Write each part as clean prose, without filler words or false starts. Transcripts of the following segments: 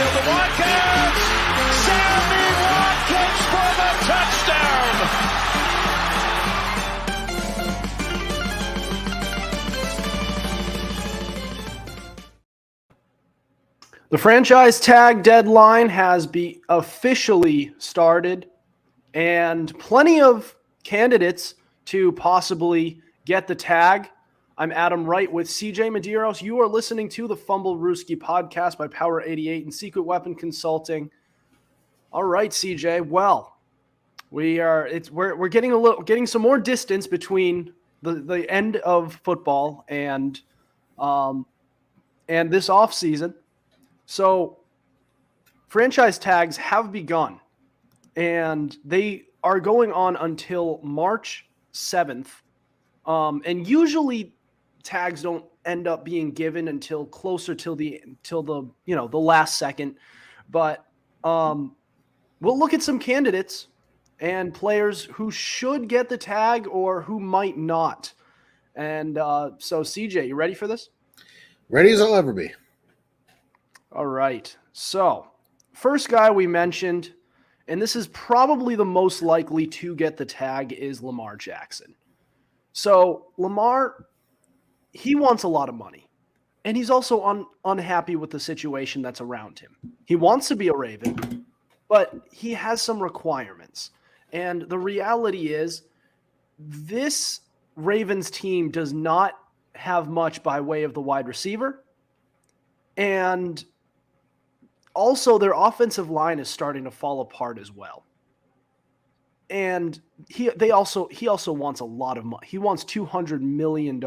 downfield to Watkins. Sammy Watkins for the touchdown. The franchise tag deadline has officially started, and plenty of candidates to possibly get the tag. I'm Adam Wright with CJ Medeiros. You are listening to the Fumble Rooski podcast by Power 88 and Secret Weapon Consulting. All right, CJ. Well, we're getting some more distance between the end of football and this offseason. So franchise tags have begun, and they are going on until March 7th. And usually tags don't end up being given until closer till the last second. But we'll look at some candidates and players who should get the tag or who might not. And so CJ, you ready for this? Ready as I'll ever be. All right. So first guy we mentioned, and this is probably the most likely to get the tag, is Lamar Jackson. So Lamar, he wants a lot of money, and he's also unhappy with the situation that's around him. He wants to be a Raven, but he has some requirements. And the reality is this Ravens team does not have much by way of the wide receiver. And also their offensive line is starting to fall apart as well. And he also wants a lot of money. He wants $200 million.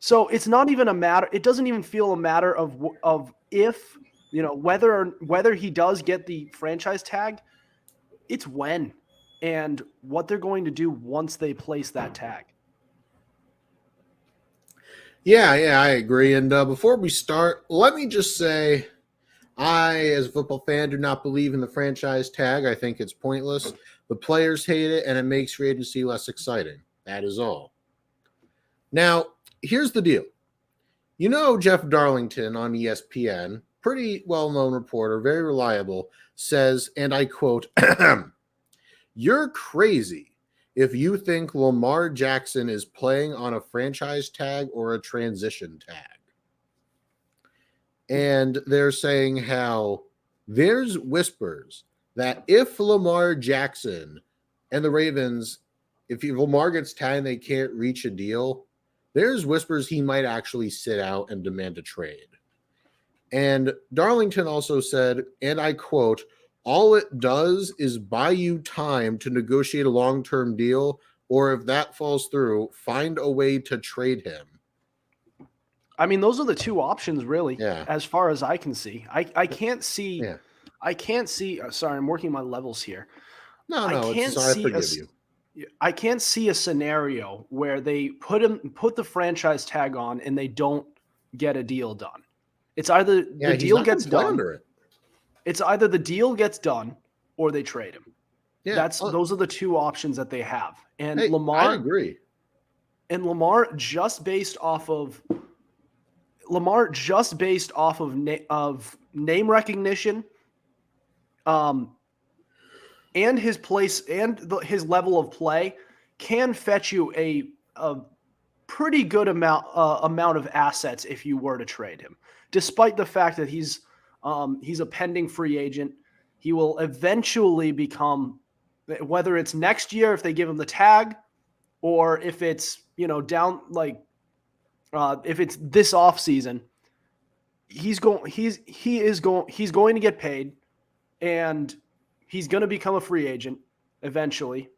So it's not even a matter. It doesn't even feel a matter of if, whether he does get the franchise tag. It's when and what they're going to do once they place that tag. Yeah, I agree. And before we start, let me just say, I, as a football fan, do not believe in the franchise tag. I think it's pointless. The players hate it, and it makes free agency less exciting. That is all. Now, here's the deal. Jeff Darlington on ESPN, pretty well-known reporter, very reliable, says, and I quote, "You're crazy if you think Lamar Jackson is playing on a franchise tag or a transition tag." And they're saying how there's whispers that if Lamar Jackson and the Ravens, if Lamar gets tagged and they can't reach a deal, there's whispers he might actually sit out and demand a trade. And Darlington also said, and I quote, "All it does is buy you time to negotiate a long-term deal, or if that falls through, find a way to trade him." I mean, those are the two options, really, Yeah. as far as I can see. I can't see. Yeah. I can't see. Sorry, I'm working my levels here. No, I forgive you. I can't see a scenario where they put the franchise tag on and they don't get a deal done. It's either the deal gets done. It's either the deal gets done or they trade him. Yeah, those are the two options that they have. And hey, Lamar, I agree. And Lamar, just based off of name recognition, and his place and his level of play, can fetch you a pretty good amount of assets if you were to trade him. Despite the fact that he's a pending free agent, he will eventually become, whether it's next year if they give him the tag, or if it's if it's this offseason, he's going to get paid, and he's going to become a free agent eventually,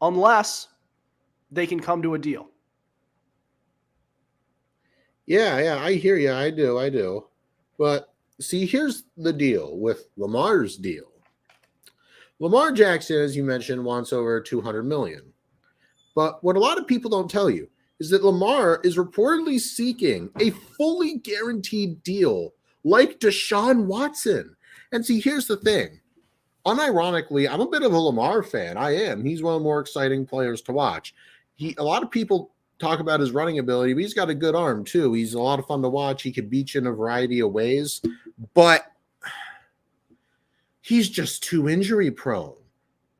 unless they can come to a deal. Yeah, I hear you. I do. But see, here's the deal with Lamar's deal. Lamar Jackson, as you mentioned, wants over $200 million. But what a lot of people don't tell you is that Lamar is reportedly seeking a fully guaranteed deal like Deshaun Watson. And see, here's the thing. Unironically, I'm a bit of a Lamar fan. I am. He's one of the more exciting players to watch. A lot of people talk about his running ability, but he's got a good arm too. He's a lot of fun to watch. He can beat you in a variety of ways. But he's just too injury prone.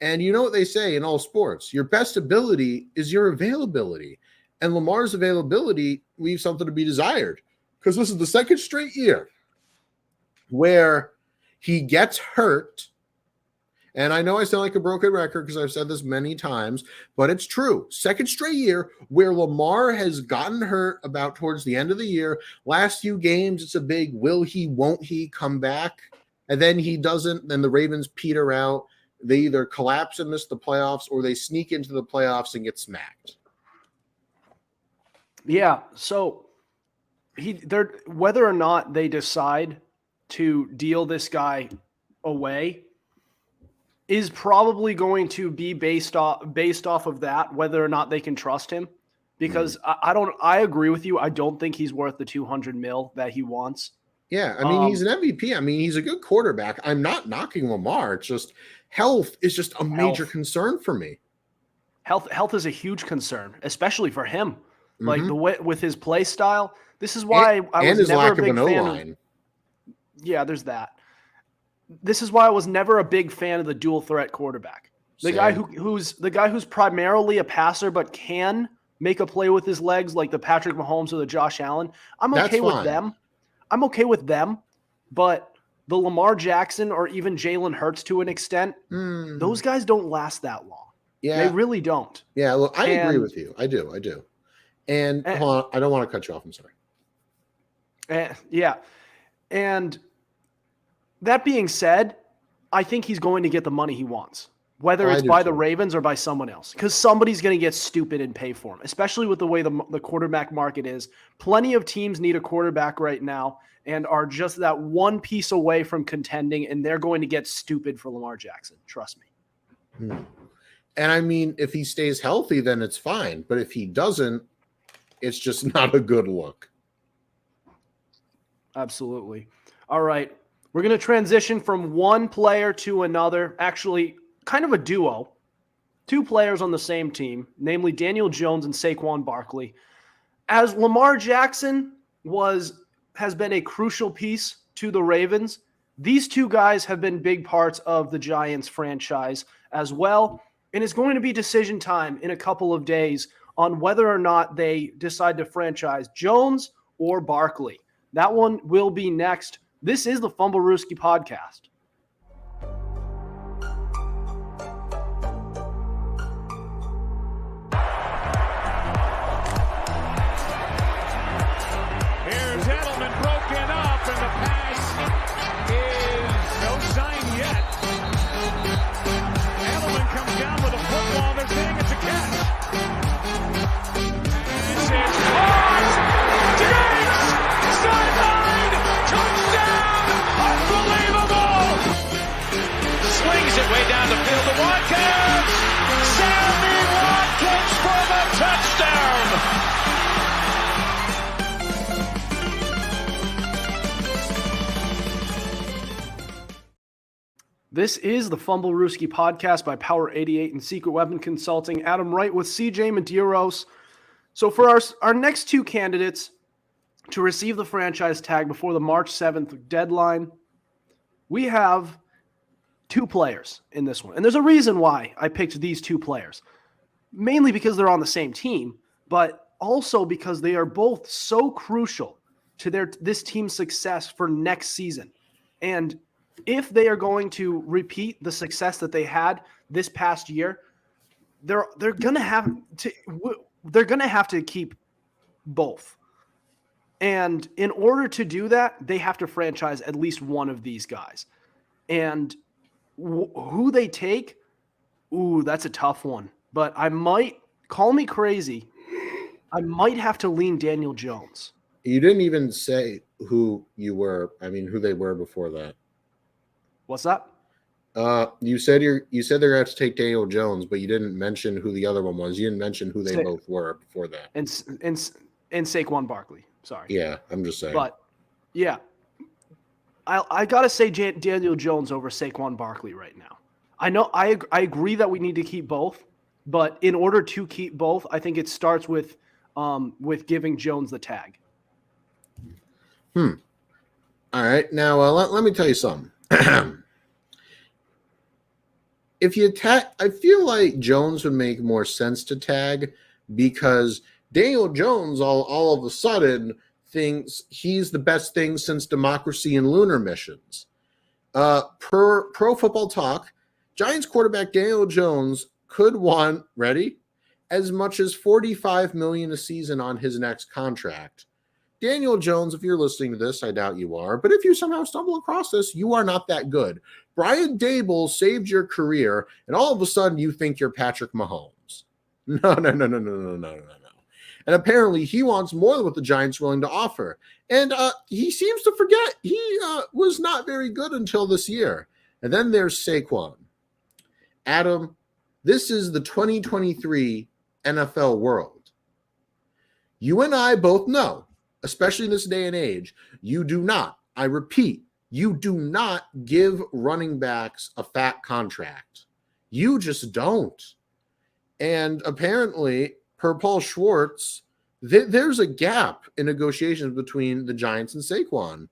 And you know what they say in all sports, your best ability is your availability. And Lamar's availability leaves something to be desired, because this is the second straight year where he gets hurt. And I know I sound like a broken record because I've said this many times, but it's true. Second straight year where Lamar has gotten hurt about towards the end of the year. Last few games, it's a big will he, won't he come back? And then he doesn't, and the Ravens peter out. They either collapse and miss the playoffs, or they sneak into the playoffs and get smacked. Yeah, so whether or not they decide to deal this guy away is probably going to be based off of that, whether or not they can trust him. Because I agree with you. I don't think he's worth the $200 million that he wants. Yeah, I mean, he's an MVP. I mean, he's a good quarterback. I'm not knocking Lamar. It's just health is just a major concern for me. Health is a huge concern, especially for him. Like the way with his play style. This is why I was never a big fan. Yeah, there's that. This is why I was never a big fan of the dual threat quarterback. The guy who's primarily a passer but can make a play with his legs, like the Patrick Mahomes or the Josh Allen. I'm okay with them. I'm okay with them, but the Lamar Jackson or even Jalen Hurts to an extent, those guys don't last that long. Yeah, they really don't. Yeah, look, I agree with you. I do. And hold on, I don't want to cut you off. I'm sorry. Yeah, and that being said, I think he's going to get the money he wants, whether it's by the Ravens or by someone else, because somebody's going to get stupid and pay for him, especially with the way the quarterback market is. Plenty of teams need a quarterback right now and are just that one piece away from contending, and they're going to get stupid for Lamar Jackson. Trust me. And I mean, if he stays healthy, then it's fine. But if he doesn't, it's just not a good look. Absolutely. All right. We're going to transition from one player to another, actually kind of a duo, two players on the same team, namely Daniel Jones and Saquon Barkley. As Lamar Jackson has been a crucial piece to the Ravens, these two guys have been big parts of the Giants franchise as well, and it's going to be decision time in a couple of days on whether or not they decide to franchise Jones or Barkley. That one will be next. This is the Fumblerooski Podcast. Here's Edelman broken up, and the pass is no sign yet. Edelman comes down with a football. They're saying it's a catch. This is caught. Diggs! Sideline! Touchdown! Unbelievable! Swings it way down the field to Watkins. Sammy Watkins for the touchdown. This is the Fumblerooski Podcast by Power 88 and Secret Weapon Consulting. Adam Wright with CJ Medeiros. So for our next two candidates to receive the franchise tag before the March 7th deadline, we have two players in this one. And there's a reason why I picked these two players. Mainly because they're on the same team, but also because they are both so crucial to this team's success for next season. And if they are going to repeat the success that they had this past year, they're going to have to keep both. And in order to do that, they have to franchise at least one of these guys. And who they take, that's a tough one. But I might, call me crazy, I might have to lean Daniel Jones. You didn't even say who they were before that. What's that? You said they're going to have to take Daniel Jones, but you didn't mention who the other one was. You didn't mention who they both were before that. And Saquon Barkley. Sorry. Yeah, I'm just saying. But yeah, I gotta say Daniel Jones over Saquon Barkley right now. I know I agree that we need to keep both, but in order to keep both, I think it starts with giving Jones the tag. All right, now let me tell you something. if you tag, I feel like Jones would make more sense to tag because Daniel Jones all of a sudden thinks he's the best thing since democracy and lunar missions. Per Pro Football Talk, Giants quarterback Daniel Jones could want, ready, as much as $45 million a season on his next contract. Daniel Jones, if you're listening to this, I doubt you are, but if you somehow stumble across this, you are not that good. Brian Dable saved your career, and all of a sudden you think you're Patrick Mahomes. No. And apparently he wants more than what the Giants are willing to offer. And he seems to forget he was not very good until this year. And then there's Saquon. Adam, this is the 2023 NFL world. You and I both know, especially in this day and age, you do not, I repeat, you do not give running backs a fat contract. You just don't. And apparently, per Paul Schwartz, there's a gap in negotiations between the Giants and Saquon.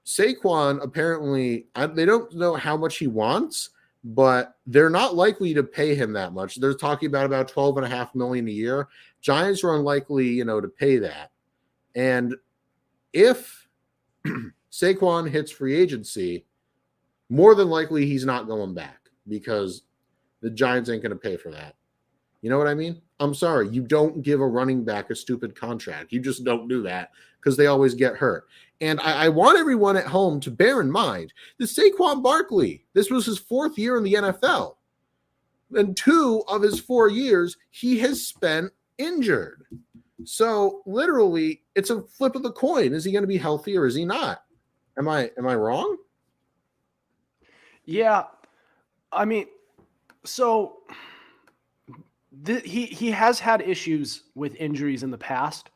Saquon, apparently, they don't know how much he wants, but they're not likely to pay him that much. They're talking about $12.5 million a year. Giants are unlikely, to pay that. And if Saquon hits free agency, more than likely he's not going back because the Giants ain't going to pay for that. You know what I mean? I'm sorry. You don't give a running back a stupid contract. You just don't do that because they always get hurt. And I want everyone at home to bear in mind that Saquon Barkley, this was his 4th year in the NFL. And 2 of his 4 years, he has spent injured. So literally, it's a flip of the coin. Is he going to be healthy or is he not? Am I wrong? Yeah. I mean, so he has had issues with injuries in the past.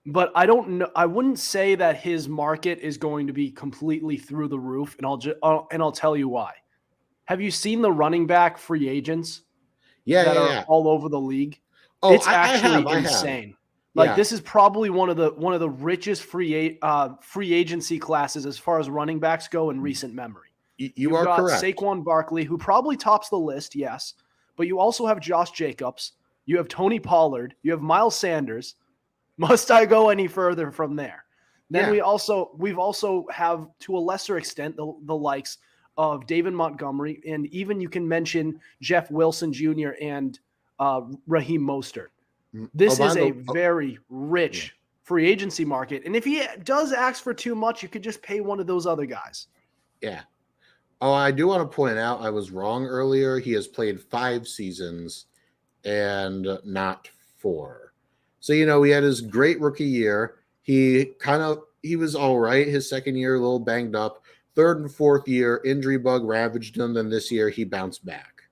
But I don't know. I wouldn't say that his market is going to be completely through the roof, and I'll tell you why. Have you seen the running back free agents that are all over the league? Oh, it's actually insane. Like this is probably one of the richest free agency classes as far as running backs go in recent memory. You've got correct. Saquon Barkley, who probably tops the list, yes, but you also have Josh Jacobs, you have Tony Pollard, you have Miles Sanders. Must I go any further from there? Then we've also have, to a lesser extent, the likes of David Montgomery, and even you can mention Jeff Wilson Jr. and Raheem Mostert. This is a very rich free agency market, and if he does ask for too much, you could just pay one of those other guys. Yeah. Oh, I do want to point out I was wrong earlier. He has played 5 seasons and not 4. So, he had his great rookie year. He was all right. His second year, a little banged up. 3rd and 4th year, injury bug ravaged him. Then this year, he bounced back.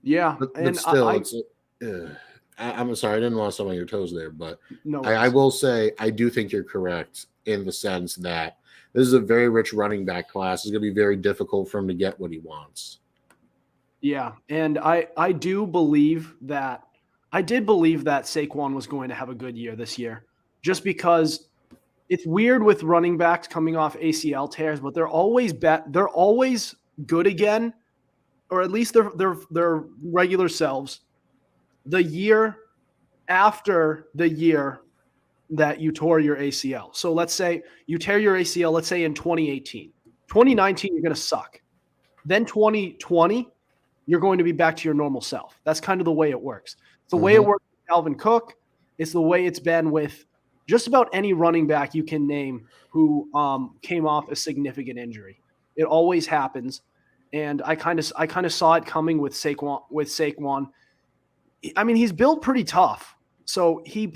Yeah. But still, I'm sorry. I didn't want to step on your toes there. But no, I will say I do think you're correct in the sense that this is a very rich running back class. It's going to be very difficult for him to get what he wants. Yeah. And I did believe that Saquon was going to have a good year this year, just because it's weird with running backs coming off ACL tears, but they're always good again, or at least their regular selves the year after the year that you tore your ACL. So let's say you tear your ACL, let's say in 2018. 2019, you're going to suck. Then 2020, you're going to be back to your normal self. That's kind of the way it works. It's the way it worked with Alvin Cook. It's the way it's been with just about any running back you can name who came off a significant injury. It always happens, and I kind of saw it coming with Saquon. I mean, he's built pretty tough, so he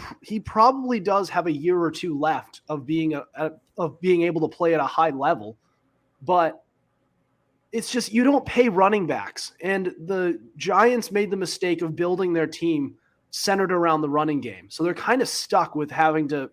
probably does have a year or two left of being able to play at a high level, but it's just you don't pay running backs, and the Giants made the mistake of building their team centered around the running game. So they're kind of stuck with having to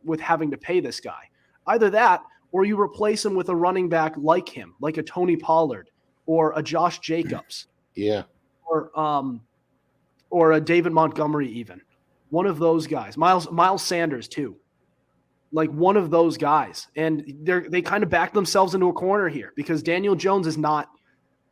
pay this guy. Either that, or you replace him with a running back like him, like a Tony Pollard or a Josh Jacobs. Yeah. Or a David Montgomery even. One of those guys. Miles Sanders too. Like one of those guys. And they kind of back themselves into a corner here because Daniel Jones is not –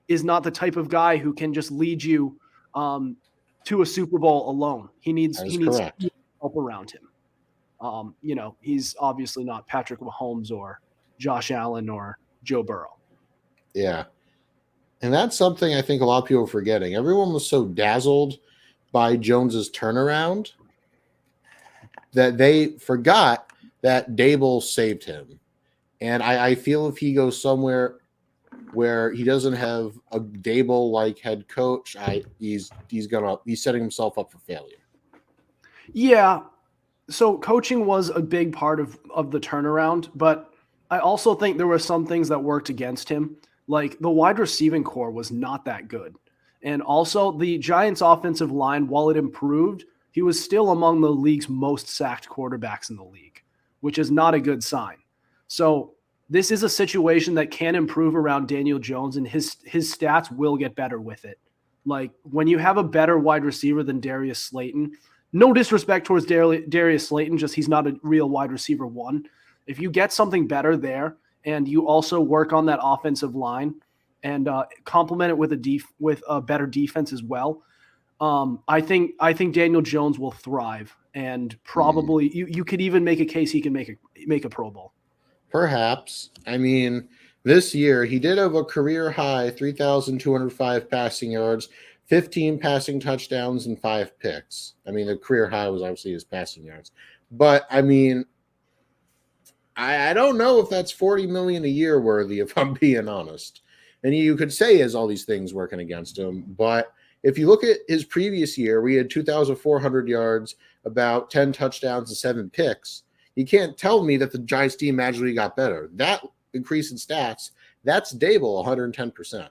is not the type of guy who can just lead you to a Super Bowl alone. He needs help around him. He's obviously not Patrick Mahomes or Josh Allen or Joe Burrow. Yeah. And that's something I think a lot of people are forgetting. Everyone was so dazzled by Jones's turnaround that they forgot that Dable saved him. And I feel if he goes somewhere where he doesn't have a Dable-like head coach, he's setting himself up for failure. Yeah. So coaching was a big part of the turnaround, but I also think there were some things that worked against him. Like the wide receiving core was not that good. And also the Giants offensive line, while it improved, he was still among the league's most sacked quarterbacks in the league, which is not a good sign. So this is a situation that can improve around Daniel Jones, and his stats will get better with it. Like when you have a better wide receiver than Darius Slayton, no disrespect towards Darius Slayton, just he's not a real wide receiver one. If you get something better there and you also work on that offensive line and complement it with a better defense as well, I think Daniel Jones will thrive, and probably you could even make a case he can make a Pro Bowl. Perhaps. I mean, this year he did have a career high 3,205 passing yards, 15 passing touchdowns, and 5 picks. I mean, the career high was obviously his passing yards. But I mean, I don't know if that's $40 million a year worthy, if I'm being honest. And you could say he has all these things working against him, but if you look at his previous year, we had 2,400 yards, about 10 touchdowns, and 7 picks. You can't tell me that the Giants team magically got better. That increase in stats, that's Dable 110%.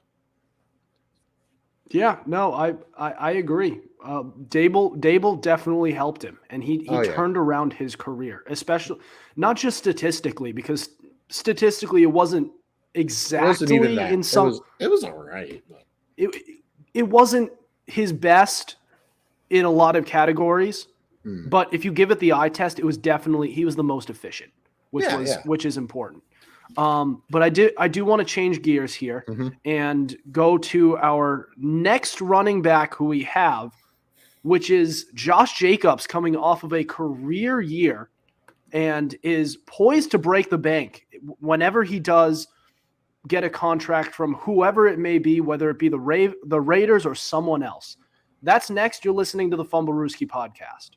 Yeah, no, I agree. Dable definitely helped him, and he turned around his career, especially not just statistically, because statistically it wasn't exactly in some. It was all right. But. It wasn't his best in a lot of categories, but if you give it the eye test, it was definitely he was the most efficient, which is important. But I do want to change gears here and go to our next running back who we have, which is Josh Jacobs, coming off of a career year and is poised to break the bank whenever he does get a contract from whoever it may be, whether it be the Raiders or someone else. That's next. You're listening to the Fumblerooski podcast.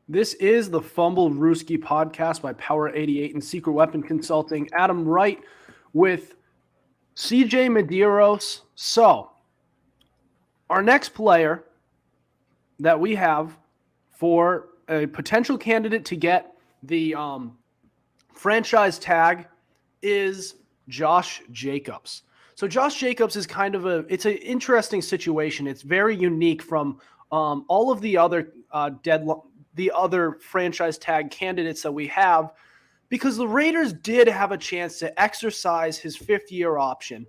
This is the Fumblerooski podcast by Power 88 and Secret Weapon Consulting. Adam Wright with CJ Medeiros. So, our next player that we have for a potential candidate to get the franchise is Josh Jacobs. So Josh Jacobs is kind of it's an interesting situation. It's very unique from all of the other the other franchise tag candidates that we have, because the Raiders did have a chance to exercise his 5th-year option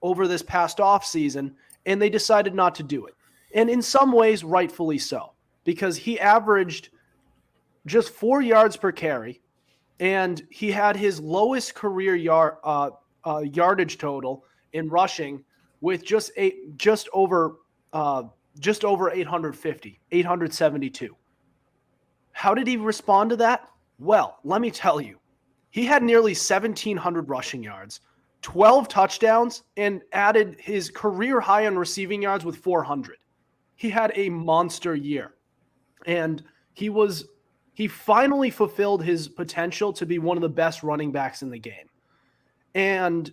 over this past offseason, and they decided not to do it. And in some ways, rightfully so, because he averaged just 4 yards per carry, and he had his lowest career yardage total in rushing with just over 872. How did he respond to that? Well, let me tell you. He had nearly 1,700 rushing yards, 12 touchdowns, and added his career high on receiving yards with 400. He had a monster year. And he finally fulfilled his potential to be one of the best running backs in the game. And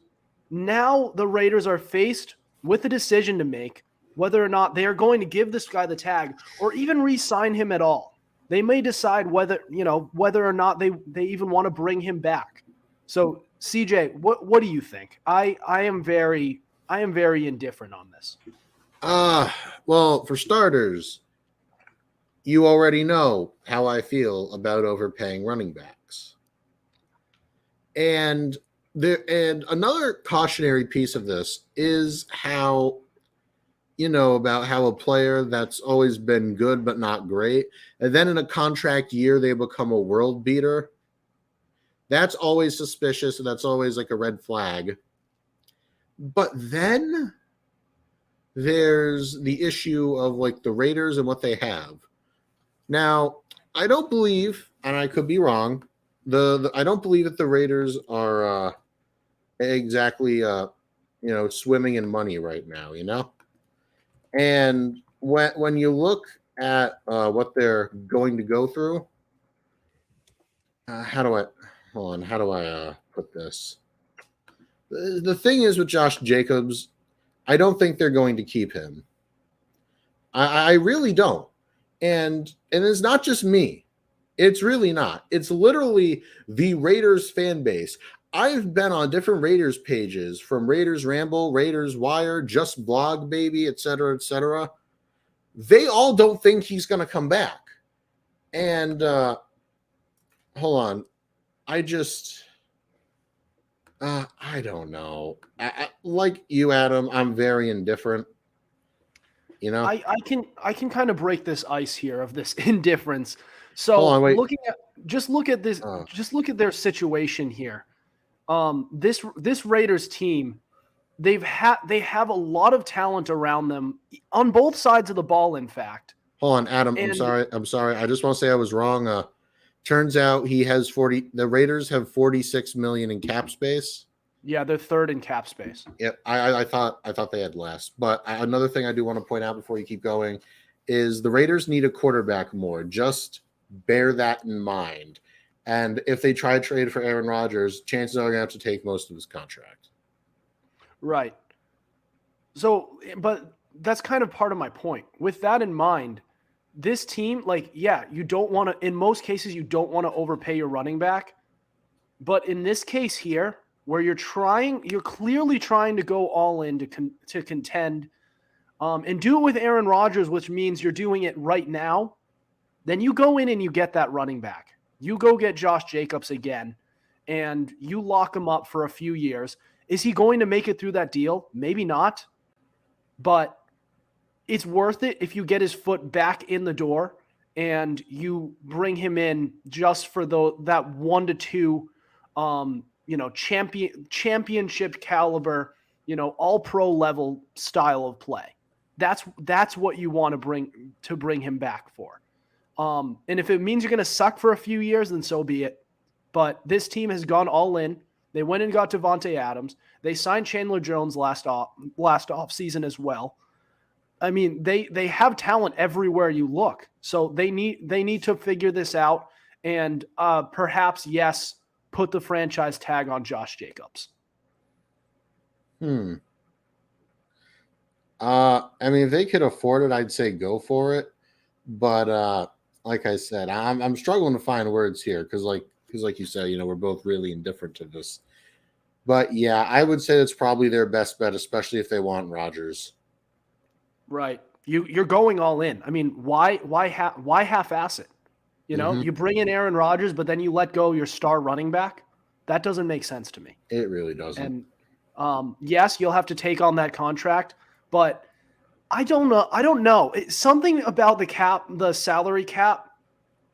Now the Raiders are faced with a decision to make whether or not they are going to give this guy the tag or even re-sign him at all. They may decide whether or not they even want to bring him back. So CJ, what do you think? I am very indifferent on this. Well, for starters, you already know how I feel about overpaying running backs. And another cautionary piece of this is how, about how a player that's always been good but not great, and then in a contract year they become a world beater. That's always suspicious, and that's always like a red flag. But then there's the issue of like the Raiders and what they have. Now, I don't believe, and I could be wrong, I don't believe that the Raiders are exactly swimming in money right now, And when you look at what they're going to go through, how do I put this? The thing is with Josh Jacobs, I don't think they're going to keep him. I really don't. And it's not just me. It's really not. It's literally the Raiders fan base. I've been on different Raiders pages, from Raiders Ramble, Raiders Wire, Just Blog Baby, etc., etc. They all don't think he's going to come back. And hold on. I don't know. Like you, Adam, I'm very indifferent. I can kind of break this ice here of this indifference. So Hold on, wait. look at their situation here. This Raiders team, they have a lot of talent around them on both sides of the ball, in fact. Hold on, Adam. I'm sorry. I just want to say I was wrong. Turns out the Raiders have 46 million in cap space. Yeah, they're third in cap space. Yeah, I thought they had less. But another thing I do want to point out before you keep going is the Raiders need a quarterback more. Just bear that in mind. And if they try to trade for Aaron Rodgers, chances are they're going to have to take most of his contract. Right. So, but that's kind of part of my point. With that in mind, this team, you don't want to, in most cases, you don't want to overpay your running back. But in this case here, where you're clearly trying to go all in to contend, and do it with Aaron Rodgers, which means you're doing it right now, then you go in and you get that running back. You go get Josh Jacobs again, and you lock him up for a few years. Is he going to make it through that deal? Maybe not, but it's worth it if you get his foot back in the door and you bring him in just for that 1 to 2 championship caliber, all pro level style of play. That's what you want to bring him back for. And if it means you're going to suck for a few years, then so be it. But this team has gone all in. They went and got Devontae Adams. They signed Chandler Jones last off season as well. I mean, they have talent everywhere you look. So they need to figure this out and perhaps, yes, put the franchise tag on Josh Jacobs. I mean, if they could afford it, I'd say go for it. But like I said, I'm struggling to find words here because like you said, we're both really indifferent to this. But yeah, I would say it's probably their best bet, especially if they want Rodgers. Right. You're going all in. I mean, why half-ass it? You bring in Aaron Rodgers, but then you let go your star running back. That doesn't make sense to me. It really doesn't. And yes, you'll have to take on that contract, but I don't know. Something about the salary cap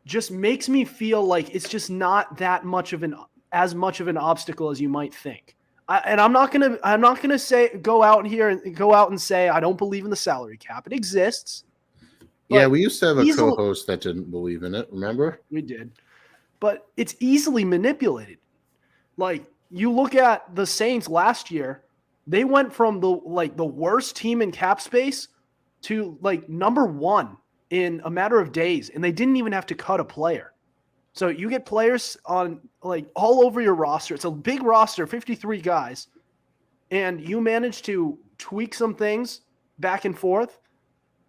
just makes me feel like it's just not that much of as much of an obstacle as you might think. I'm not gonna go out and say I don't believe in the salary cap. It exists. Yeah, we used to have a co-host that didn't believe in it. Remember? We did, but it's easily manipulated. Like you look at the Saints last year, they went from the worst team in cap space to number 1 in a matter of days, and they didn't even have to cut a player. So you get players on all over your roster. It's a big roster, 53 guys, and you manage to tweak some things back and forth,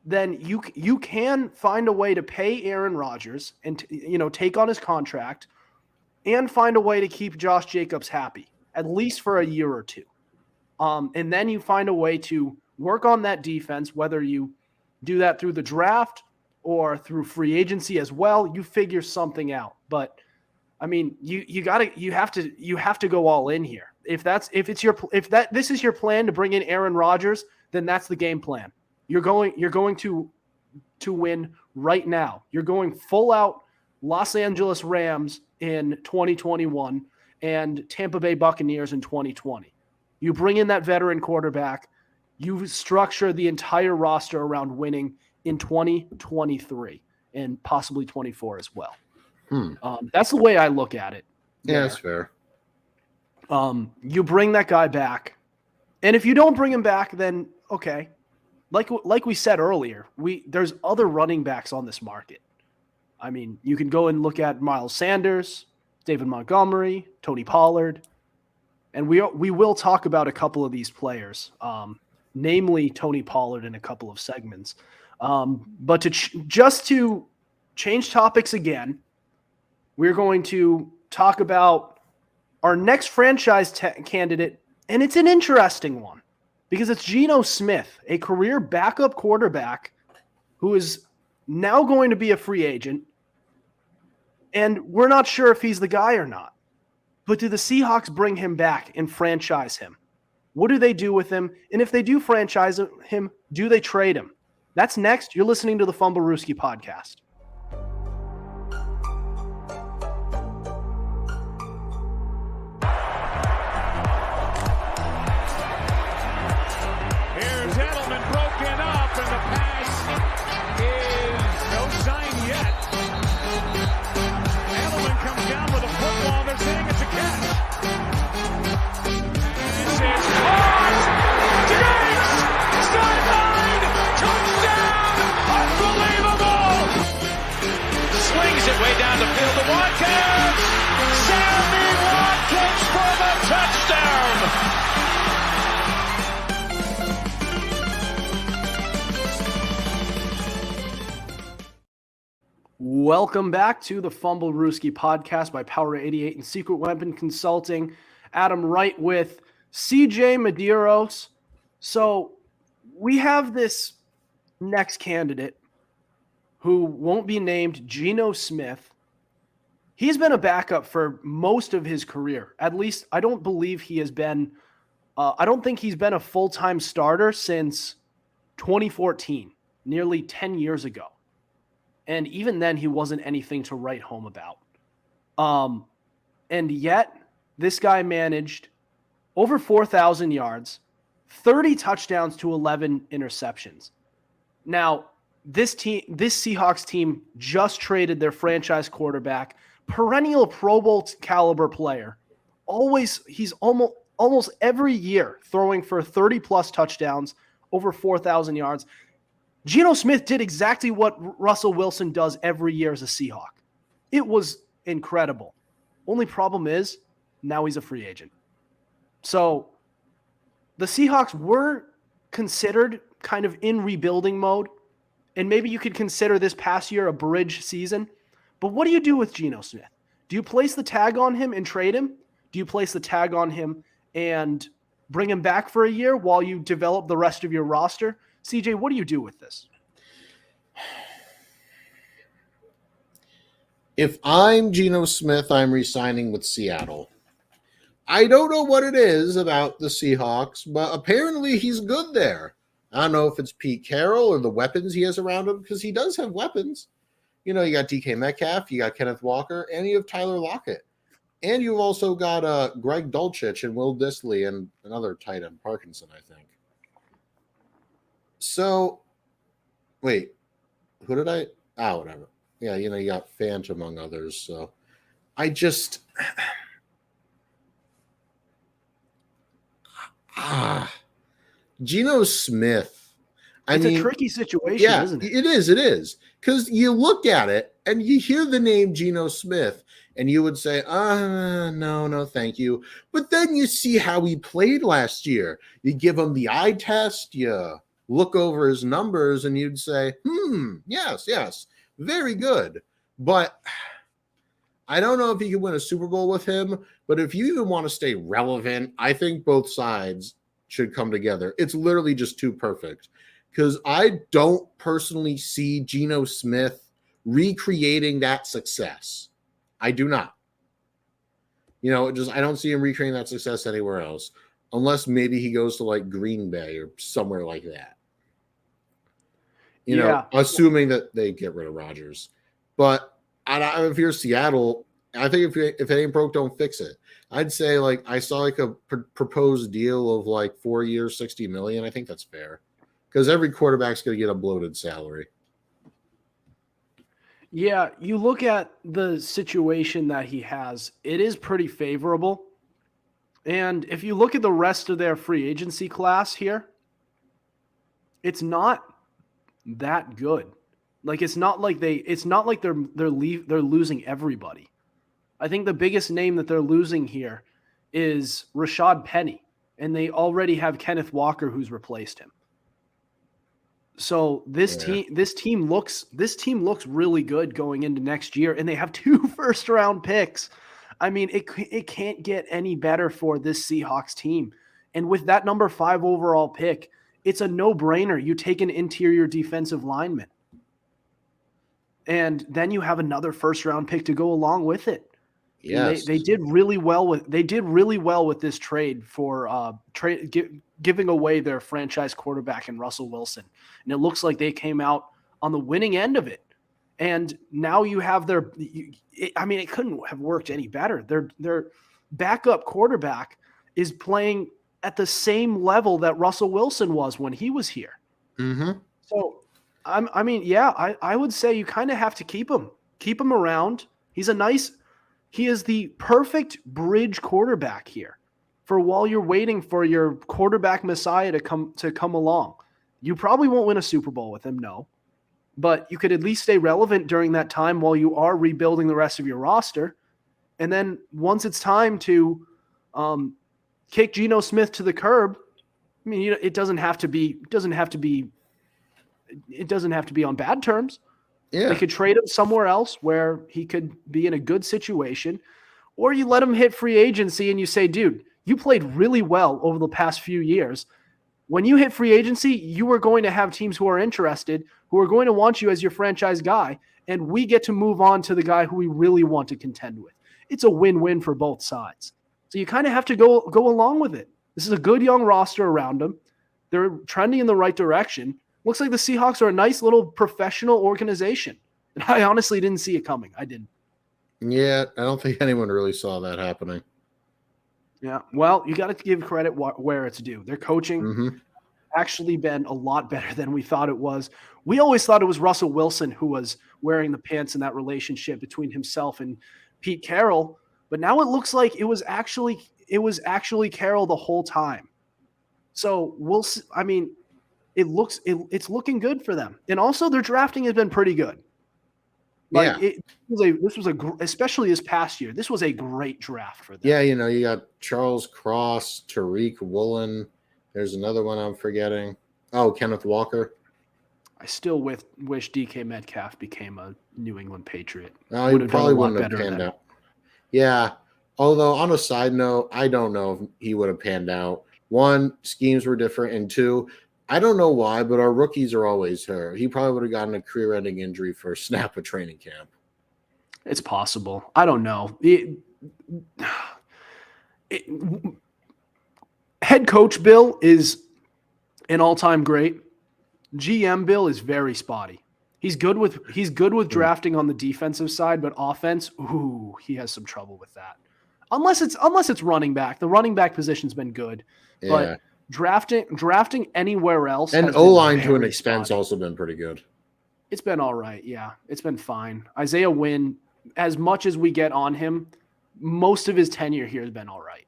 then you can find a way to pay Aaron Rodgers and take on his contract and find a way to keep Josh Jacobs happy, at least for a year or two. And then you find a way to work on that defense, whether you do that through the draft or through free agency as well. You figure something out. But I mean, you have to go all in here. If this is your plan to bring in Aaron Rodgers, then that's the game plan. You're going to win right now. You're going full out Los Angeles Rams in 2021 and Tampa Bay Buccaneers in 2020. You bring in that veteran quarterback. You structure the entire roster around winning in 2023 and possibly 24 as well. That's the way I look at it. Yeah, that's fair. You bring that guy back, and if you don't bring him back, then okay. Like we said earlier, there's other running backs on this market. I mean, you can go and look at Miles Sanders, David Montgomery, Tony Pollard, and we will talk about a couple of these players, namely Tony Pollard in a couple of segments. But just to change topics again, we're going to talk about our next franchise candidate, and it's an interesting one because it's Geno Smith, a career backup quarterback who is now going to be a free agent, and we're not sure if he's the guy or not. But do the Seahawks bring him back and franchise him? What do they do with him? And if they do franchise him, do they trade him? That's next. You're listening to the Fumblerooski podcast. Here's Edelman broken up, and the pass is no sign yet. Edelman comes down with a football. They're saying it's a catch. This is caught. Diggs! Sideline! Touchdown! Unbelievable! Swings it way down the field to Watkins. Sammy Watkins for the touchdown! Welcome back to the Fumblerooski podcast by Power 88 and Secret Weapon Consulting. Adam Wright with CJ Medeiros. So we have this next candidate who won't be named, Geno Smith. He's been a backup for most of his career. At least I don't believe he has been I don't think he's been a full-time starter since 2014, nearly 10 years ago. And even then, he wasn't anything to write home about. And yet, this guy managed over 4,000 yards, 30 touchdowns to 11 interceptions. Now, this Seahawks team just traded their franchise quarterback, perennial Pro Bowl caliber player. He's almost every year throwing for 30-plus touchdowns, over 4,000 yards. Geno Smith did exactly what Russell Wilson does every year as a Seahawk. It was incredible. Only problem is now he's a free agent. So the Seahawks were considered kind of in rebuilding mode, and maybe you could consider this past year a bridge season. But what do you do with Geno Smith? Do you place the tag on him and trade him? Do you place the tag on him and bring him back for a year while you develop the rest of your roster? CJ, what do you do with this? If I'm Geno Smith, I'm re-signing with Seattle. I don't know what it is about the Seahawks, but apparently he's good there. I don't know if it's Pete Carroll or the weapons he has around him, because he does have weapons. You know, you got DK Metcalf, you got Kenneth Walker, and you have Tyler Lockett. And you've also got Greg Dulcich and Will Dissly and another tight end, Parkinson, I think. So, wait, who did I? Oh, whatever. Yeah, you know, you got Fant among others. So, I just, Geno Smith. It's a tricky situation, isn't it? It is. Because you look at it and you hear the name Geno Smith and you would say, no, thank you. But then you see how he played last year. You give him the eye test, you look over his numbers, and you'd say, yes, very good. But I don't know if you can win a Super Bowl with him, but if you even want to stay relevant, I think both sides should come together. It's literally just too perfect. Because I don't personally see Geno Smith recreating that success. I do not. I don't see him recreating that success anywhere else, unless maybe he goes to like Green Bay or somewhere like that. Assuming that they get rid of Rodgers. But if you're Seattle, I think if it ain't broke, don't fix it. I'd say I saw a proposed deal of 4 years, $60 million. I think that's fair. Because every quarterback's going to get a bloated salary. Yeah, you look at the situation that he has, it is pretty favorable. And if you look at the rest of their free agency class here, it's not that good. It's not like they're losing everybody. I think the biggest name that they're losing here is Rashad Penny, and they already have Kenneth Walker who's replaced him. So this team looks really good going into next year, and they have 2 first-round picks. I mean, it can't get any better for this Seahawks team. And with that number 5 overall pick, it's a no-brainer. You take an interior defensive lineman, and then you have another first-round pick to go along with it. Yes. They did really well with this trade for giving away their franchise quarterback in Russell Wilson. And it looks like they came out on the winning end of it. And now you have it couldn't have worked any better. Their backup quarterback is playing at the same level that Russell Wilson was when he was here. Mm-hmm. So I would say you kind of have to keep him around. He is the perfect bridge quarterback here for while you're waiting for your quarterback messiah to come along. You probably won't win a Super Bowl with him, no. But you could at least stay relevant during that time while you are rebuilding the rest of your roster. And then once it's time to kick Geno Smith to the curb, I mean, it doesn't have to be on bad terms. Yeah. They could trade him somewhere else where he could be in a good situation, or you let him hit free agency and you say, dude, you played really well over the past few years. When you hit free agency, you are going to have teams who are interested, who are going to want you as your franchise guy, and we get to move on to the guy who we really want to contend with. It's a win-win for both sides. So you kind of have to go along with it. This is a good young roster around them. They're trending in the right direction. Looks like the Seahawks are a nice little professional organization. And I honestly didn't see it coming. I didn't. Yeah, I don't think anyone really saw that happening. Yeah, well, you got to give credit where it's due. Their coaching actually been a lot better than we thought it was. We always thought it was Russell Wilson who was wearing the pants in that relationship between himself and Pete Carroll, but now it looks like it was actually Carroll the whole time. So we'll see. I mean, it's looking good for them, and also their drafting has been pretty good. Especially this past year, this was a great draft for them. Yeah, you got Charles Cross, Tariq Woolen. There's another one I'm forgetting. Oh, Kenneth Walker. I still wish DK Metcalf became a New England Patriot. No, he probably wouldn't have panned out. Yeah, although on a side note, I don't know if he would have panned out. 1, schemes were different, and 2, I don't know why, but our rookies are always hurt. He probably would have gotten a career-ending injury for a snap of training camp. It's possible. I don't know. Head coach Bill is an all-time great. GM Bill is very spotty. He's good with drafting on the defensive side, but offense, he has some trouble with that. Unless it's running back. The running back position's been good, but drafting anywhere else, and O-line to an expense also been pretty good. It's been all right. Yeah, it's been fine. Isaiah Wynn, as much as we get on him, most of his tenure here has been all right.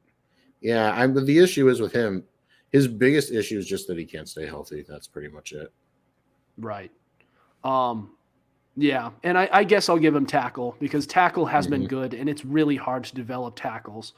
Yeah, but the issue is with him, his biggest issue is just that he can't stay healthy. That's pretty much it. Right. Yeah, and I guess I'll give him tackle because tackle has been good, and it's really hard to develop tackles.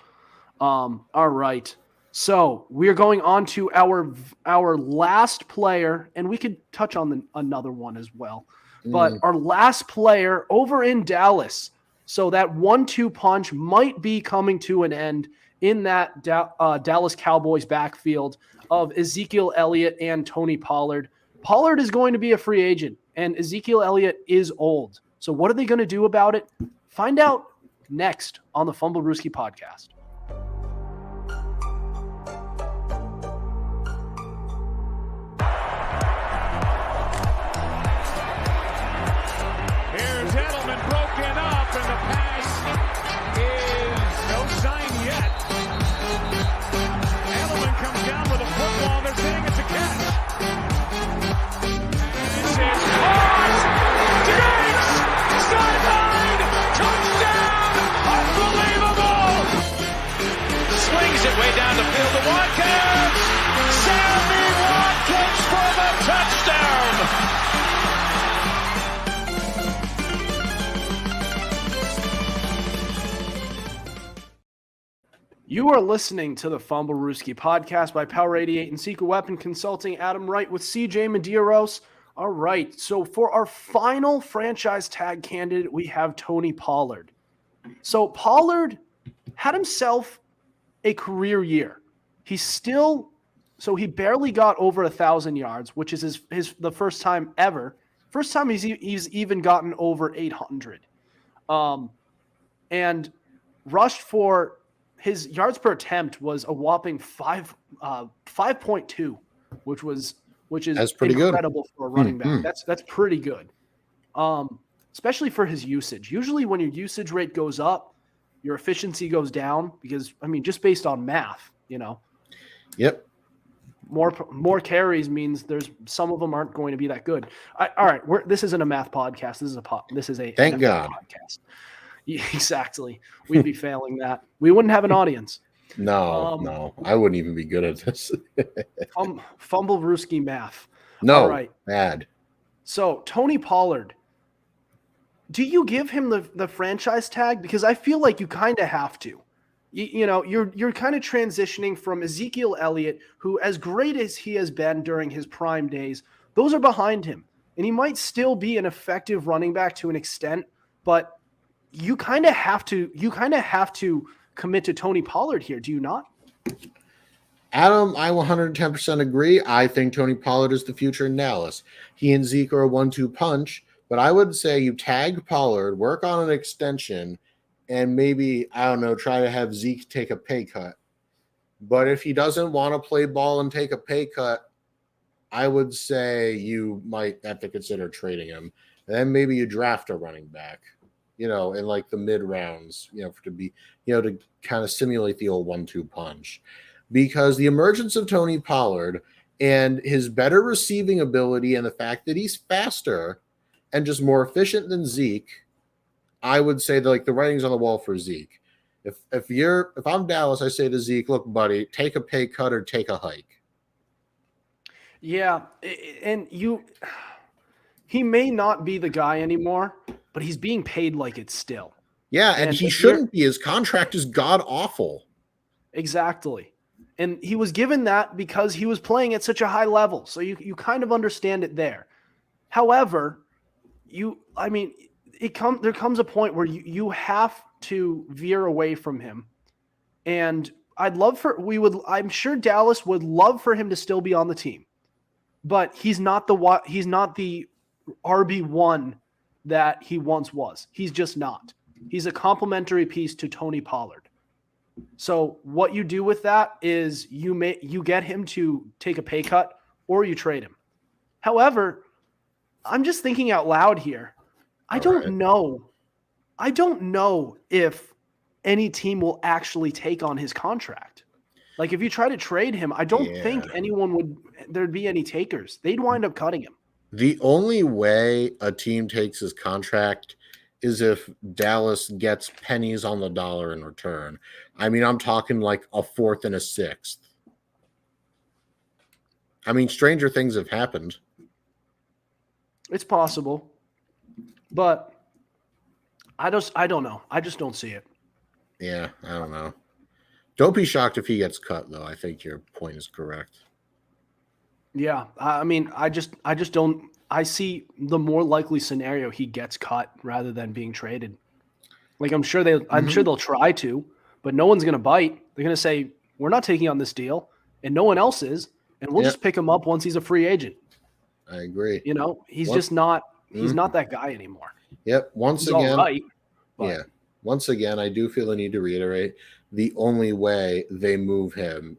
All right, so we're going on to our last player, and we could touch on another one as well. But our last player over in Dallas. So that 1-2 punch might be coming to an end in that Dallas Cowboys backfield of Ezekiel Elliott and Tony Pollard. Pollard is going to be a free agent, and Ezekiel Elliott is old. So what are they going to do about it? Find out next on the Fumble Rooski podcast. Here's Edelman broken up, and the pass is no sign yet. Edelman comes down with a football. They're saying it's a catch. This is caught. Diggs! Sideline! Touchdown! Unbelievable! Swings it way down the field to Watkins. Sammy Watkins for the touchdown! You are listening to the Fumble Rooski podcast by Power 88 and Secret Weapon Consulting. Adam Wright with CJ Medeiros. All right, so for our final franchise tag candidate, we have Tony Pollard. So Pollard had himself a career year. He barely got over 1,000 yards, which is the first time ever. First time he's even gotten over 800. And rushed for his yards per attempt was a whopping 5.2, which is That's pretty incredible good for a running back. That's pretty good. Especially for his usage. Usually when your usage rate goes up, your efficiency goes down because just based on math, Yep. More carries means there's some of them aren't going to be that good. All right, this isn't a math podcast. This is a Thank NFL God podcast. Yeah, exactly. We'd be failing that. We wouldn't have an audience. No, I wouldn't even be good at this. Fumble Rooski math. No, all right. Bad. So Tony Pollard, do you give him the franchise tag? Because I feel like you kind of have to. You're kind of transitioning from Ezekiel Elliott, who, as great as he has been during his prime days, those are behind him, and he might still be an effective running back to an extent, but you kind of have to commit to Tony Pollard here, do you not? Adam, I 110% agree. I think Tony Pollard is the future in Dallas. He and Zeke are a 1-2 punch, but I would say you tag Pollard, work on an extension, and maybe, I don't know, try to have Zeke take a pay cut. But if he doesn't want to play ball and take a pay cut, I would say you might have to consider trading him. And then maybe you draft a running back, in like the mid rounds, to be, to kind of simulate the old 1-2 punch. Because the emergence of Tony Pollard and his better receiving ability and the fact that he's faster and just more efficient than Zeke, I would say that the writing's on the wall for Zeke. If I'm Dallas, I say to Zeke, look, buddy, take a pay cut or take a hike. Yeah, and he may not be the guy anymore, but he's being paid like it's still. Yeah, and he shouldn't be. His contract is god-awful. Exactly. And he was given that because he was playing at such a high level. So you kind of understand it there. However, there comes a point where you have to veer away from him. And I'm sure Dallas would love for him to still be on the team. But he's not the RB1 that he once was. He's just not. He's a complementary piece to Tony Pollard. So what you do with that is you get him to take a pay cut or you trade him. However, I'm just thinking out loud here. I don't know if any team will actually take on his contract. If you try to trade him, I don't think there'd be any takers. They'd wind up cutting him. The only way a team takes his contract is if Dallas gets pennies on the dollar in return. I'm talking like a fourth and a sixth. Stranger things have happened. It's possible. But I don't know. I just don't see it. Yeah, I don't know. Don't be shocked if he gets cut, though. I think your point is correct. Yeah, I mean, I just don't. I see the more likely scenario he gets cut rather than being traded. Like I'm sure they'll try to, but no one's going to bite. They're going to say we're not taking on this deal, and no one else is, and we'll just pick him up once he's a free agent. I agree. You know, he's just not. He's not that guy anymore. Yep. He's all right. Yeah. Once again, I do feel the need to reiterate the only way they move him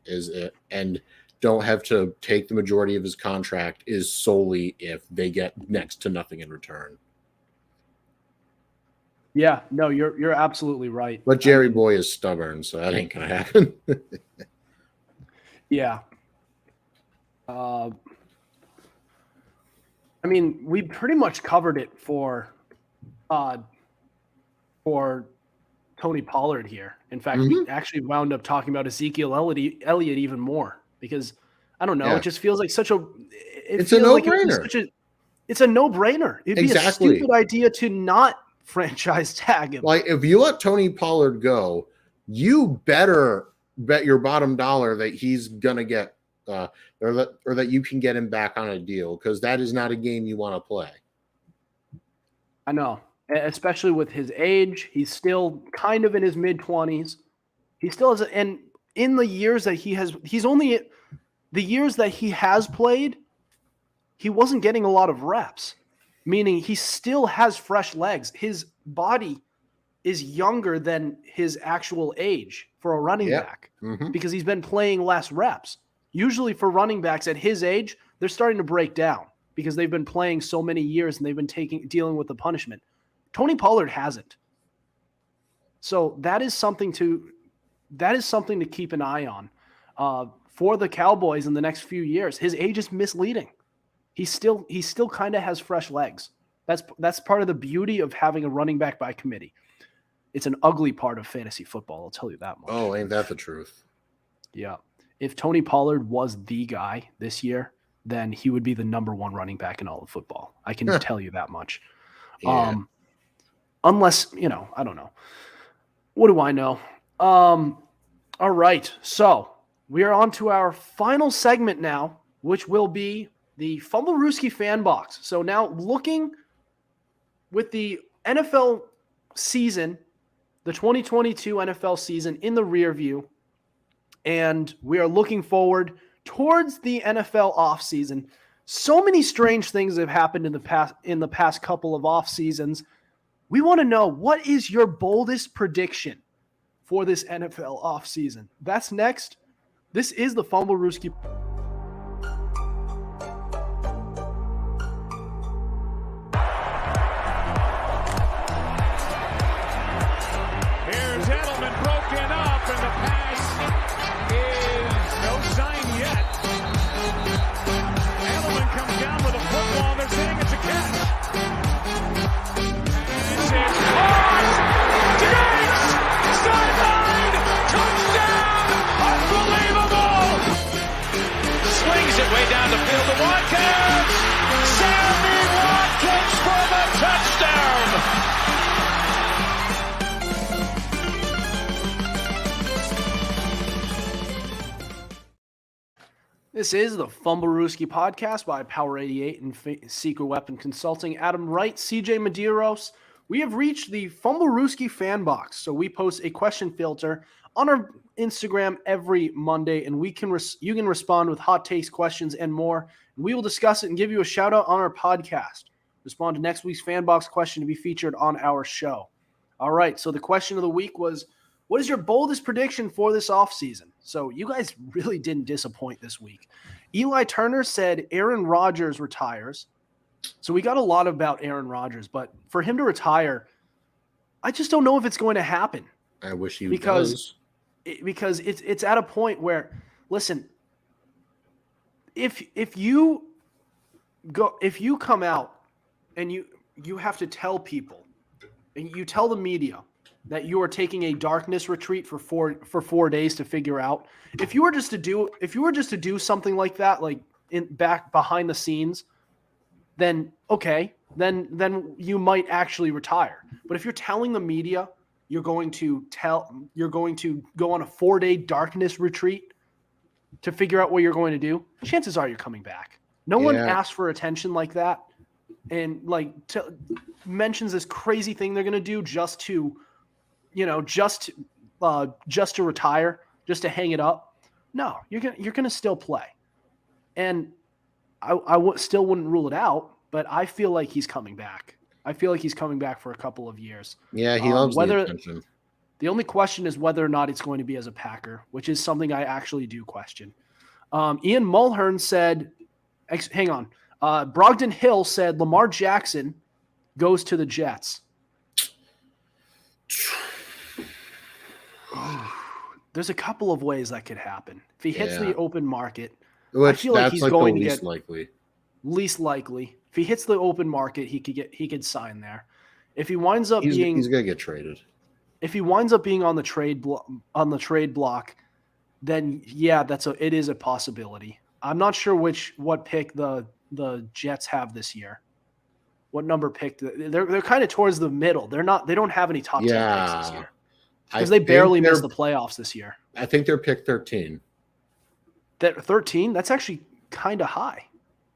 and don't have to take the majority of his contract is solely if they get next to nothing in return. Yeah, no, you're absolutely right. But Jerry Boy is stubborn, so that ain't gonna happen. Yeah. I mean, we pretty much covered it for Tony Pollard here. In fact, we actually wound up talking about Ezekiel Elliott even more because I don't know. Yeah. It just feels like it's a no-brainer. It's a no-brainer. It'd be a stupid idea to not franchise tag him. Like if you let Tony Pollard go, you better bet your bottom dollar that he's gonna get or that you can get him back on a deal because that is not a game you want to play. I know, especially with his age. He's still kind of in his mid-20s. He still has, and in the years that the years that he has played, he wasn't getting a lot of reps, meaning he still has fresh legs. His body is younger than his actual age for a running back because he's been playing less reps. Usually for running backs at his age, they're starting to break down because they've been playing so many years and they've been dealing with the punishment. Tony Pollard hasn't. So that is something to keep an eye on for the Cowboys in the next few years. His age is misleading. He still kind of has fresh legs. That's part of the beauty of having a running back by committee. It's an ugly part of fantasy football, I'll tell you that much. Oh, ain't that the truth? Yeah. If Tony Pollard was the guy this year, then he would be the number one running back in all of football. I can tell you that much. Yeah. Unless, I don't know. What do I know? All right. So we are on to our final segment now, which will be the Fumblerooski fan box. So now looking with the NFL season, the 2022 NFL season in the rear view, and we are looking forward towards the NFL offseason. So many strange things have happened in the past couple of off seasons. We want to know, what is your boldest prediction for this NFL offseason? That's next. This is the Fumblerooski. Here's Edelman broken up, and the pass is no sign yet. Edelman comes down with a football. They're saying it's a catch. It's caught! Diggs! Sideline! Touchdown! Unbelievable! Swings it way down the field to Watkins! Sammy Watkins for the touchdown! This is the Fumblerooski podcast by Power 88 and Secret Weapon Consulting. Adam Wright, CJ Medeiros. We have reached the Fumblerooski fan box. So we post a question filter on our Instagram every Monday, and you can respond with hot takes, questions, and more. And we will discuss it and give you a shout out on our podcast. Respond to next week's fan box question to be featured on our show. All right. So the question of the week was, what is your boldest prediction for this offseason? So you guys really didn't disappoint this week. Eli Turner said Aaron Rodgers retires. So we got a lot about Aaron Rodgers, but for him to retire, I just don't know if it's going to happen. I wish he because does. Because it's at a point where, listen, if you come out and you have to tell people and you tell the media that you are taking a darkness retreat for 4 days to figure out. If you were just to do something like that, like back behind the scenes, then okay, then you might actually retire. But if you're telling the media you're going to go on a 4-day darkness retreat to figure out what you're going to do, chances are you're coming back. No one asks for attention like that and mentions this crazy thing they're going to do just to retire, just to hang it up. No, you're gonna still play, and I still wouldn't rule it out. But I feel like he's coming back. I feel like he's coming back for a couple of years. Yeah, he loves the attention. The only question is whether or not it's going to be as a Packer, which is something I actually do question. Ian Mulhern said, hang on. Brogdon Hill said Lamar Jackson goes to the Jets. There's a couple of ways that could happen. If he hits the open market, I feel like he's going to get least likely. If he hits the open market, he could sign there. If he winds up he's going to get traded. If he winds up being on the trade block, then it is a possibility. I'm not sure what pick the Jets have this year. What number pick? They're kind of towards the middle. They don't have any top 10 picks this year because they barely missed the playoffs this year. I think they're pick 13. That 13? That's actually kind of high.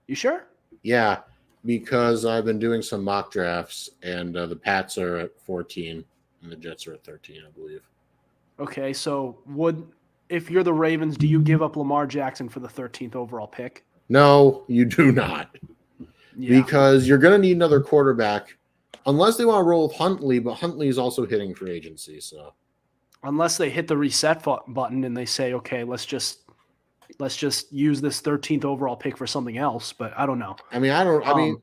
You sure? Yeah, because I've been doing some mock drafts, and the Pats are at 14, and the Jets are at 13, I believe. Okay, so if you're the Ravens, do you give up Lamar Jackson for the 13th overall pick? No, you do not. Yeah. Because you're going to need another quarterback, unless they want to roll with Huntley, but Huntley is also hitting free agency. So, unless they hit the reset button and they say, okay, let's just use this 13th overall pick for something else. But I don't know. I mean,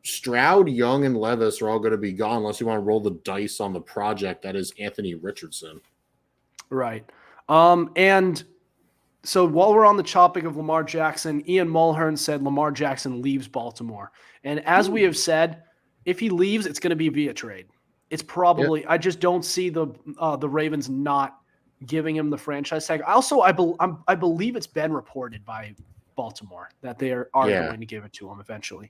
Stroud, Young, and Levis are all going to be gone unless you want to roll the dice on the project that is Anthony Richardson. Right. And so while we're on the topic of Lamar Jackson, Ian Mulhern said Lamar Jackson leaves Baltimore. And as we have said, if he leaves, it's going to be via trade. It's probably I just don't see the Ravens not giving him the franchise tag. Also, I believe it's been reported by Baltimore that they are going to give it to him eventually.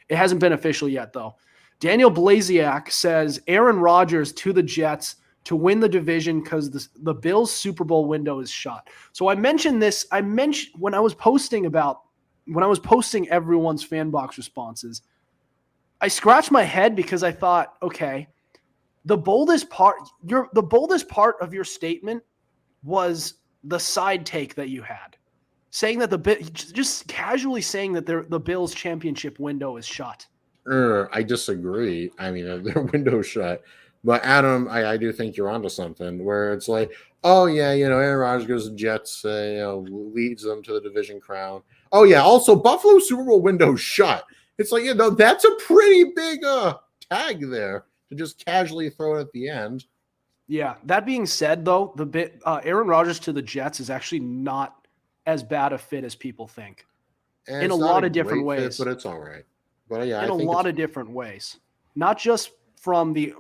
It hasn't been official yet, though. Daniel Blasiak says Aaron Rodgers to the Jets to win the division because the Bills' Super Bowl window is shut. So I mentioned this. I mentioned when I was posting everyone's fan box responses, I scratched my head because I thought, okay, the boldest part of your statement was the side take that you had, saying that just casually saying that the Bills' championship window is shut. I disagree. I mean, their window's shut. But Adam, I do think you're onto something where it's like, oh yeah, Aaron Rodgers goes to the Jets, leads them to the division crown. Oh yeah, also Buffalo Super Bowl window shut. It's like, that's a pretty big tag there to just casually throw it at the end. Yeah. That being said, though, Aaron Rodgers to the Jets is actually not as bad a fit as people think. And in a lot of different ways, but it's all right. But yeah, in a lot of different ways, not just from the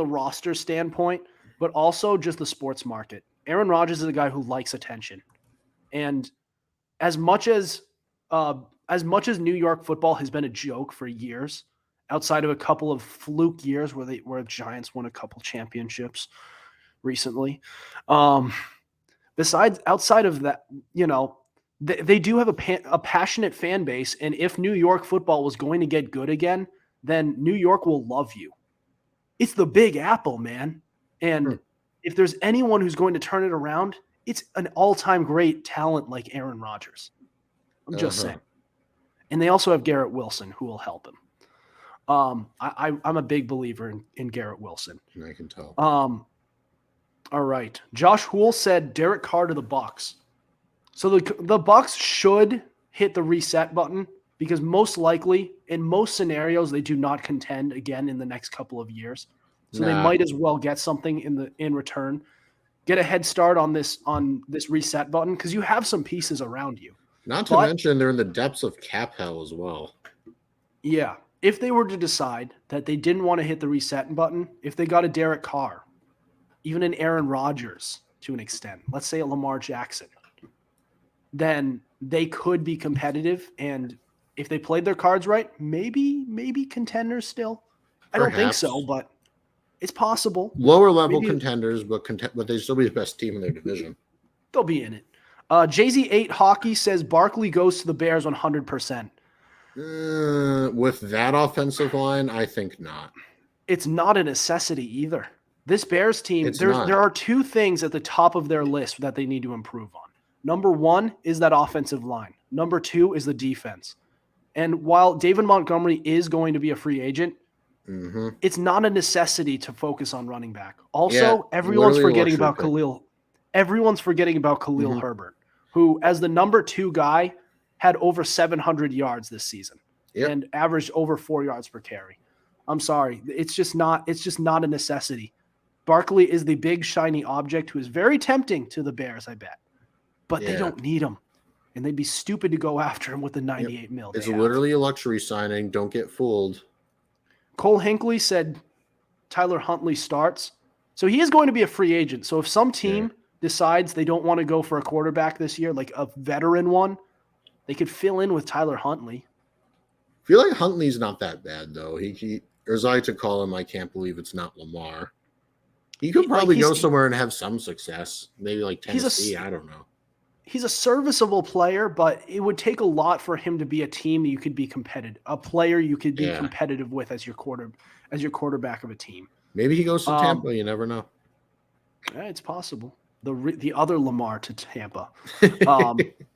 roster standpoint, but also just the sports market. Aaron Rodgers is a guy who likes attention. And as much as New York football has been a joke for years, outside of a couple of fluke years where Giants won a couple championships recently, outside of that, they do have a passionate fan base. And if New York football was going to get good again, then New York will love you. It's the Big Apple, man. And if there's anyone who's going to turn it around, it's an all-time great talent like Aaron Rodgers. I'm just saying. And they also have Garrett Wilson, who will help him. I'm a big believer in Garrett Wilson. I can tell. All right. Josh Houle said Derek Carr to the Bucs. So the Bucs should hit the reset button because most likely, in most scenarios, they do not contend again in the next couple of years. So they might as well get something in return. Get a head start on this reset button because you have some pieces around you. Not to mention they're in the depths of cap hell as well. Yeah. If they were to decide that they didn't want to hit the reset button, if they got a Derek Carr, even an Aaron Rodgers to an extent, let's say a Lamar Jackson, then they could be competitive and if they played their cards right, maybe contenders still. I don't think so, but it's possible. Lower level Maybe contenders, but they still be the best team in their division. they'll be in it. JZ8 Hockey says Barkley goes to the Bears 100%. With that offensive line, I think not. It's not a necessity either. This Bears team, It's not. there are two things at the top of their list that they need to improve on. Number one is that offensive line. Number two is the defense. And while David Montgomery is going to be a free agent, it's not a necessity to focus on running back. Also, everyone's forgetting about Khalil. Everyone's forgetting about Khalil Herbert, who, as the number 2 guy, had over 700 yards this season and averaged over 4 yards per carry. I'm sorry. It's just not a necessity. Barkley is the big shiny object who is very tempting to the Bears, I bet. But they don't need him. And they'd be stupid to go after him with the 98 mil. It's literally a luxury signing. Don't get fooled. Cole Hinckley said Tyler Huntley starts. So he is going to be a free agent. So if some team decides they don't want to go for a quarterback this year, like a veteran one, they could fill in with Tyler Huntley. I feel like Huntley's not that bad, though. He as I like to call him, I can't believe it's not Lamar. He could probably go somewhere and have some success. Maybe like Tennessee. I don't know. He's a serviceable player, but it would take a lot for him to be a team you could be competitive, a player you could be competitive with as your quarterback of a team. Maybe he goes to Tampa. You never know. It's possible. The other Lamar to Tampa.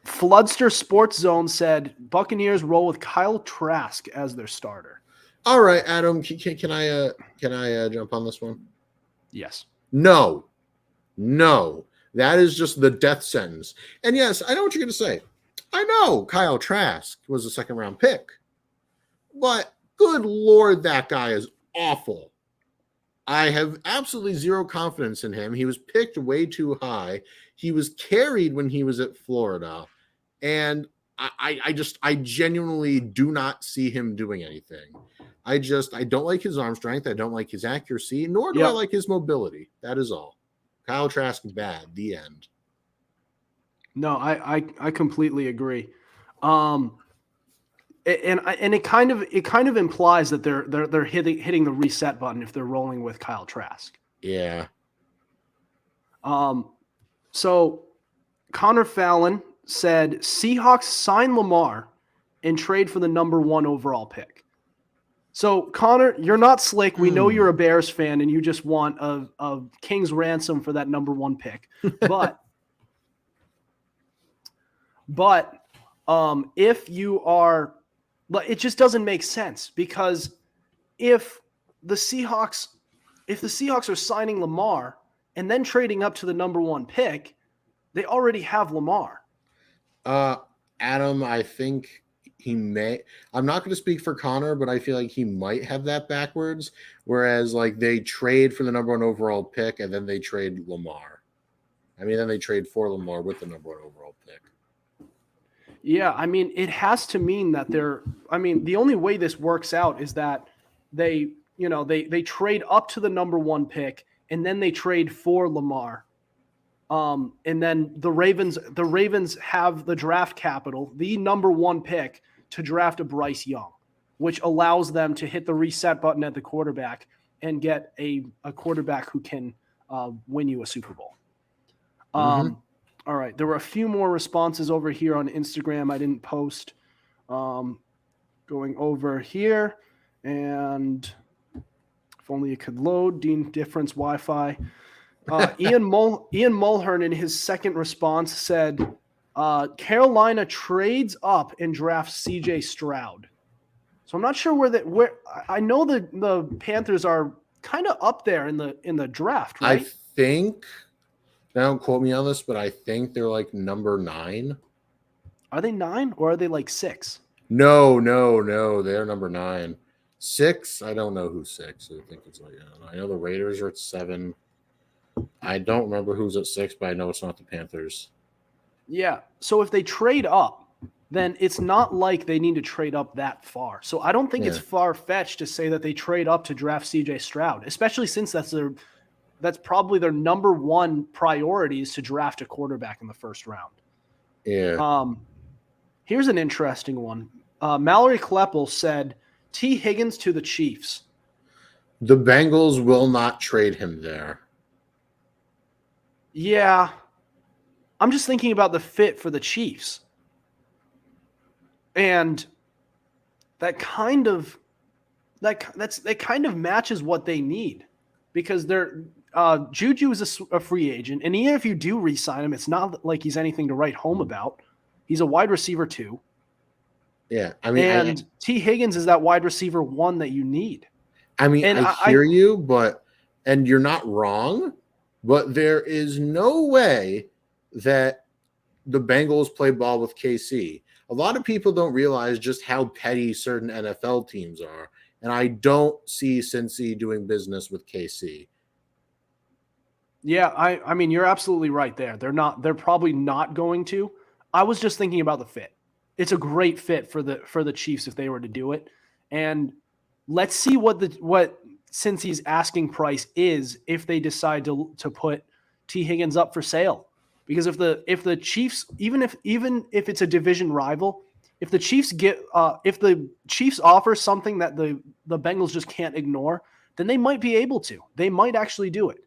Floodster Sports Zone said Buccaneers roll with Kyle Trask as their starter. All right, Adam, can I jump on this one? Yes. No. That is just the death sentence. And yes, I know what you're going to say. I know Kyle Trask was a second-round pick. But good Lord, that guy is awful. I have absolutely zero confidence in him. He was picked way too high. He was carried when he was at Florida. And I genuinely do not see him doing anything. I don't like his arm strength. I don't like his accuracy, nor do I like his mobility. That is all. Kyle Trask, bad. The end. No, I completely agree. And it kind of implies that they're hitting the reset button if they're rolling with Kyle Trask. Yeah. So Connor Fallon said Seahawks sign Lamar and trade for the number 1 overall pick. So Connor, you're not slick. We know you're a Bears fan and you just want a king's ransom for that number 1 pick. But if you are, it just doesn't make sense, because if the Seahawks are signing Lamar and then trading up to the number 1 pick, they already have Lamar. Adam, I think he may. I'm not going to speak for Connor, but I feel like he might have that backwards. Whereas, like, they trade for the number 1 overall pick and then they trade Lamar. Then they trade for Lamar with the number 1 overall pick. Yeah, it has to mean that the only way this works out is that they trade up to the number 1 pick and then they trade for Lamar. And then the Ravens have the draft capital, the number 1 pick, to draft a Bryce Young, which allows them to hit the reset button at the quarterback and get a quarterback who can win you a Super Bowl. All right. There were a few more responses over here on Instagram I didn't post. Going over here, and if only it could load. Dean Difference Wi-Fi. Ian Mulhern in his second response said, Carolina trades up and drafts CJ Stroud. So I'm not sure where I know the Panthers are kind of up there in the draft, right? I think, now don't quote me on this, but I think they're like number 9. Are they 9 or are they like 6? No, they're number 9. 6, I don't know who's 6. I think it's like, I know the Raiders are at 7. I don't remember who's at 6, but I know it's not the Panthers. Yeah. So if they trade up, then it's not like they need to trade up that far. So I don't think it's far-fetched to say that they trade up to draft CJ Stroud, especially since that's probably their number 1 priority is to draft a quarterback in the first round. Yeah. Here's an interesting one. Mallory Kleppel said T. Higgins to the Chiefs. The Bengals will not trade him there. Yeah. I'm just thinking about the fit for the Chiefs. And that kind of matches what they need, because they're Juju is a free agent, and even if you do re-sign him, it's not like he's anything to write home about. He's a wide receiver too. Yeah, I mean, and T. Higgins is that wide receiver one that you need. I mean, And I hear you, and you're not wrong, but there is no way that the Bengals play ball with KC. A lot of people don't realize just how petty certain NFL teams are, and I don't see Cincy doing business with KC. Yeah, I mean, you're absolutely right there. They're probably not going to. I was just thinking about the fit. It's a great fit for the Chiefs if they were to do it. And let's see what Cincy's asking price is if they decide to put T. Higgins up for sale. Because if the Chiefs, even if it's a division rival, if the Chiefs offer something that the Bengals just can't ignore, then they might be able to. They might actually do it.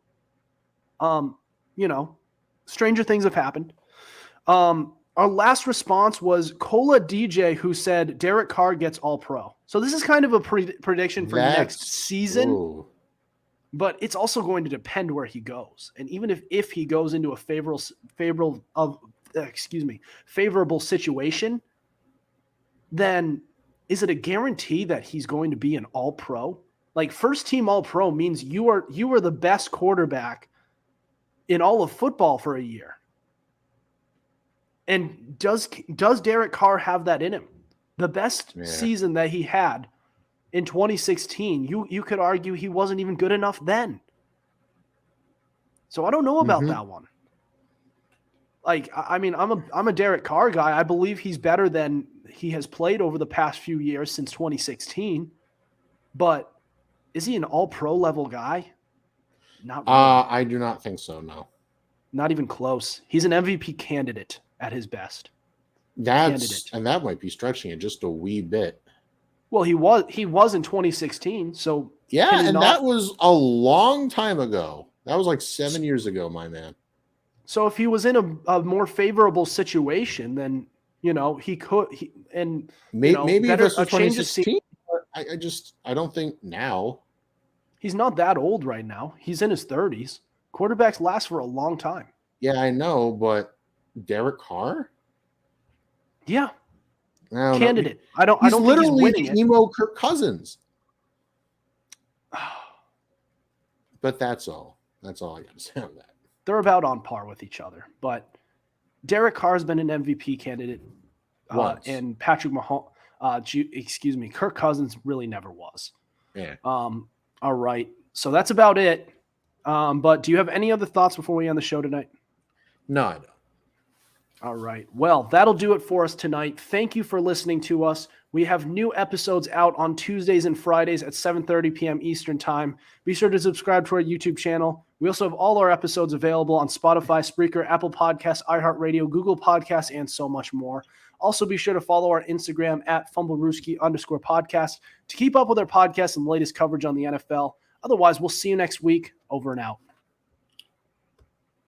Stranger things have happened. Our last response was Cola DJ, who said Derek Carr gets all pro. So this is kind of a prediction for next season, ooh. But it's also going to depend where he goes. And even if he goes into a favorable situation, then is it a guarantee that he's going to be an all pro? Like, first team all pro means you are the best quarterback in all of football for a year. And does Derek Carr have that in him? The best season that he had in 2016, you could argue he wasn't even good enough then. So I don't know about that one. Like, I mean, I'm a Derek Carr guy. I believe he's better than he has played over the past few years since 2016. But is he an all-pro level guy? Not really. I do not think so, no. Not even close. He's an MVP candidate at his best. And that might be stretching it just a wee bit. Well, he was in 2016, so that was a long time ago. That was like 7 years ago, my man. So if he was in a more favorable situation, then he could. Maybe better, this was 2016. I don't think now. He's not that old right now. He's in his 30s. Quarterbacks last for a long time. Yeah, I know, but Derek Carr? Yeah. Candidate. I don't think he's winning the emo Kirk Cousins. But that's all. That's all I got to say on that. They're about on par with each other. But Derek Carr's been an MVP candidate. And Patrick Mahomes, Kirk Cousins really never was. Yeah. All right. So that's about it. But do you have any other thoughts before we end the show tonight? No, I don't. All right. Well, that'll do it for us tonight. Thank you for listening to us. We have new episodes out on Tuesdays and Fridays at 7:30 p.m. Eastern Time. Be sure to subscribe to our YouTube channel. We also have all our episodes available on Spotify, Spreaker, Apple Podcasts, iHeartRadio, Google Podcasts, and so much more. Also, be sure to follow our Instagram at FumbleRooski_podcast to keep up with our podcasts and latest coverage on the NFL. Otherwise, we'll see you next week. Over and out.